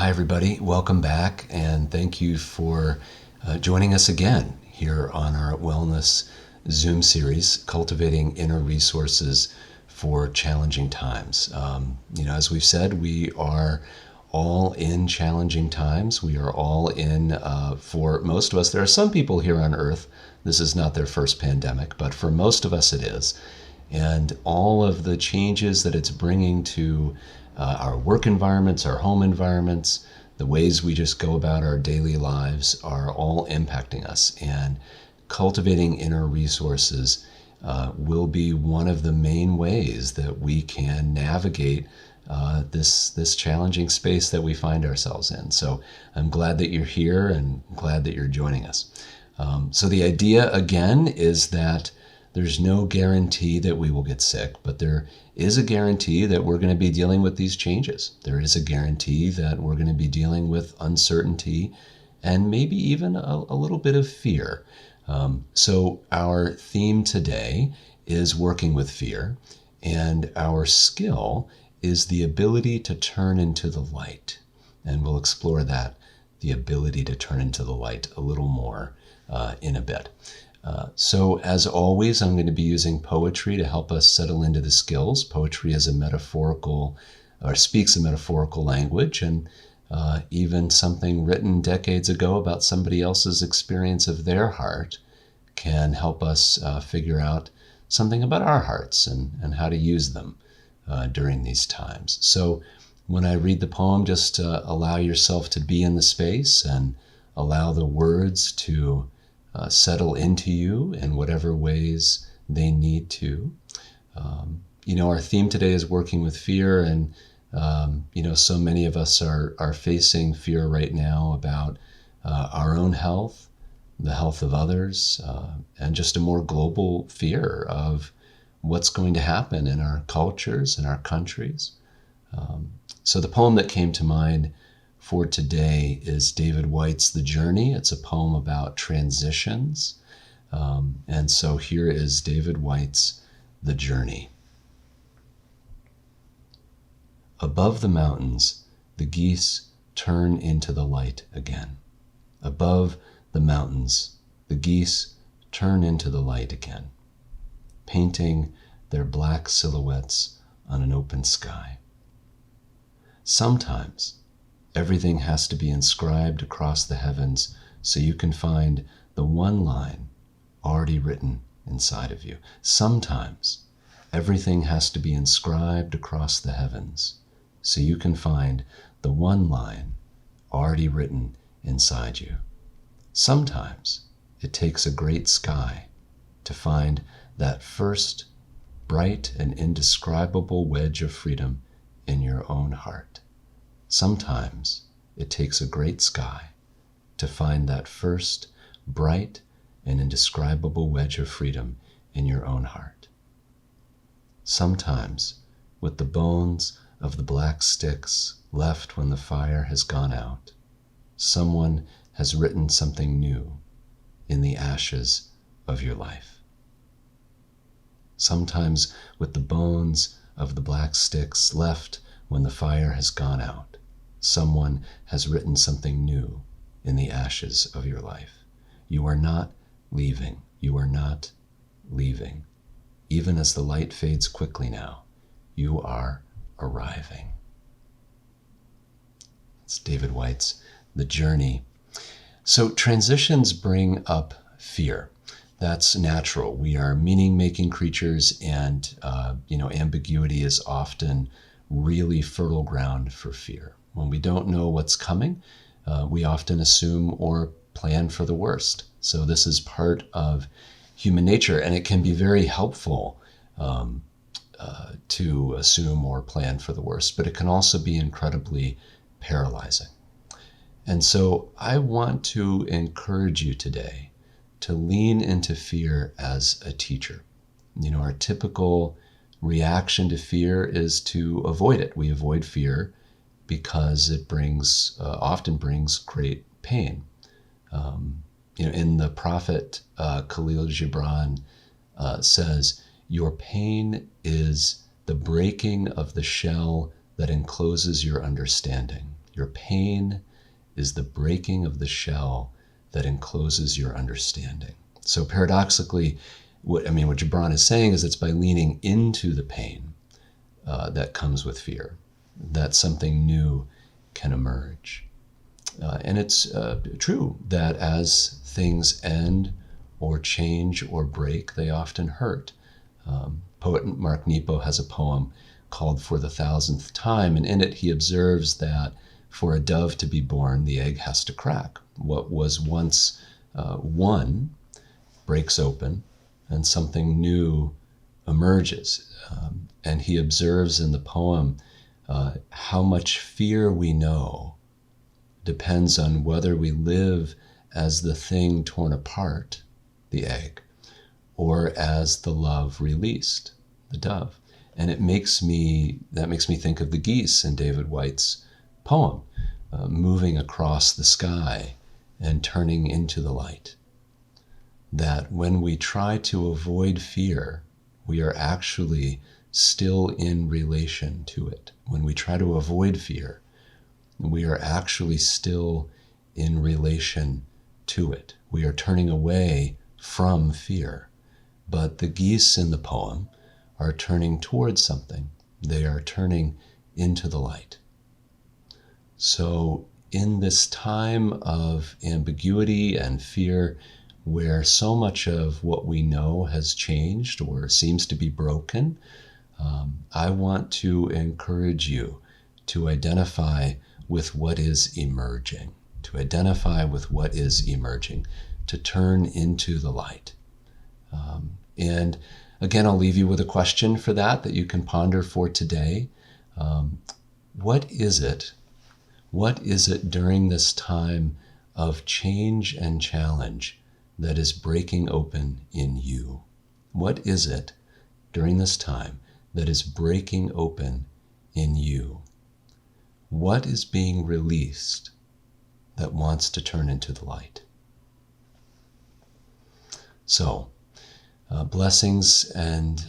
Hi, everybody. Welcome back, and thank you for joining us again here on our Wellness Zoom series, Cultivating Inner Resources for Challenging Times. As we've said, we are all in challenging times. We are all in, for most of us, there are some people here on Earth, this is not their first pandemic, but for most of us it is. And all of the changes that it's bringing to our work environments, our home environments, the ways we just go about our daily lives are all impacting us. And cultivating inner resources will be one of the main ways that we can navigate this challenging space that we find ourselves in. So I'm glad that you're here and glad that you're joining us. So the idea, again, is that there's no guarantee that we will get sick, but there is a guarantee that we're going to be dealing with these changes. There is a guarantee that we're going to be dealing with uncertainty and maybe even a little bit of fear. So our theme today is working with fear, and our skill is the ability to turn into the light. And we'll explore that, the ability to turn into the light, a little more in a bit. So as always, I'm going to be using poetry to help us settle into the skills. Poetry is a metaphorical, or speaks a metaphorical language, and even something written decades ago about somebody else's experience of their heart can help us figure out something about our hearts and how to use them during these times. So when I read the poem, just allow yourself to be in the space and allow the words to settle into you in whatever ways they need to. Our theme today is working with fear, and so many of us are facing fear right now about our own health, the health of others, and just a more global fear of what's going to happen in our cultures and our countries. So the poem that came to mind for today is David Whyte's The Journey. It's a poem about transitions. And so here is David Whyte's The Journey. Above the mountains, the geese turn into the light again. Above the mountains, the geese turn into the light again, painting their black silhouettes on an open sky. Sometimes everything has to be inscribed across the heavens so you can find the one line already written inside of you. Sometimes everything has to be inscribed across the heavens so you can find the one line already written inside you. Sometimes it takes a great sky to find that first bright and indescribable wedge of freedom in your own heart. Sometimes it takes a great sky to find that first bright and indescribable wedge of freedom in your own heart. Sometimes, with the bones of the black sticks left when the fire has gone out, someone has written something new in the ashes of your life. Sometimes, with the bones of the black sticks left when the fire has gone out, someone has written something new in the ashes of your life. You are not leaving. You are not leaving. Even as the light fades quickly now, you are arriving. It's David Whyte's The Journey. So transitions bring up fear. That's natural. We are meaning-making creatures, and ambiguity is often really fertile ground for fear. When we don't know what's coming, we often assume or plan for the worst. So this is part of human nature, and it can be very helpful to assume or plan for the worst, but it can also be incredibly paralyzing. And so I want to encourage you today to lean into fear as a teacher. Our typical reaction to fear is to avoid it. We avoid fear because it often brings great pain. In the prophet, Khalil Gibran says, "Your pain is the breaking of the shell that encloses your understanding. Your pain is the breaking of the shell that encloses your understanding. So paradoxically, what Gibran is saying is it's by leaning into the pain that comes with fear that something new can emerge. And it's true that as things end or change or break, they often hurt. Poet Mark Nepo has a poem called For the Thousandth Time, and in it he observes that for a dove to be born, the egg has to crack. What was once one breaks open, and something new emerges. And he observes in the poem how much fear we know depends on whether we live as the thing torn apart, the egg, or as the love released, the dove. And that makes me think of the geese in David Whyte's poem, moving across the sky and turning into the light. That when we try to avoid fear, we are actually still in relation to it. When we try to avoid fear, we are actually still in relation to it. We are turning away from fear. But the geese in the poem are turning towards something. They are turning into the light. So in this time of ambiguity and fear, where so much of what we know has changed or seems to be broken, I want to encourage you to identify with what is emerging, to turn into the light. And again, I'll leave you with a question for that you can ponder for today. What is it during this time of change and challenge that is breaking open in you? What is it during this time that is breaking open in you? What is being released that wants to turn into the light? So, blessings and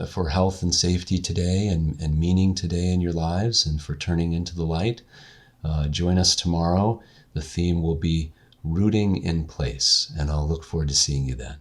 for health and safety today and meaning today in your lives and for turning into the light. Join us tomorrow. The theme will be rooting in place, and I'll look forward to seeing you then.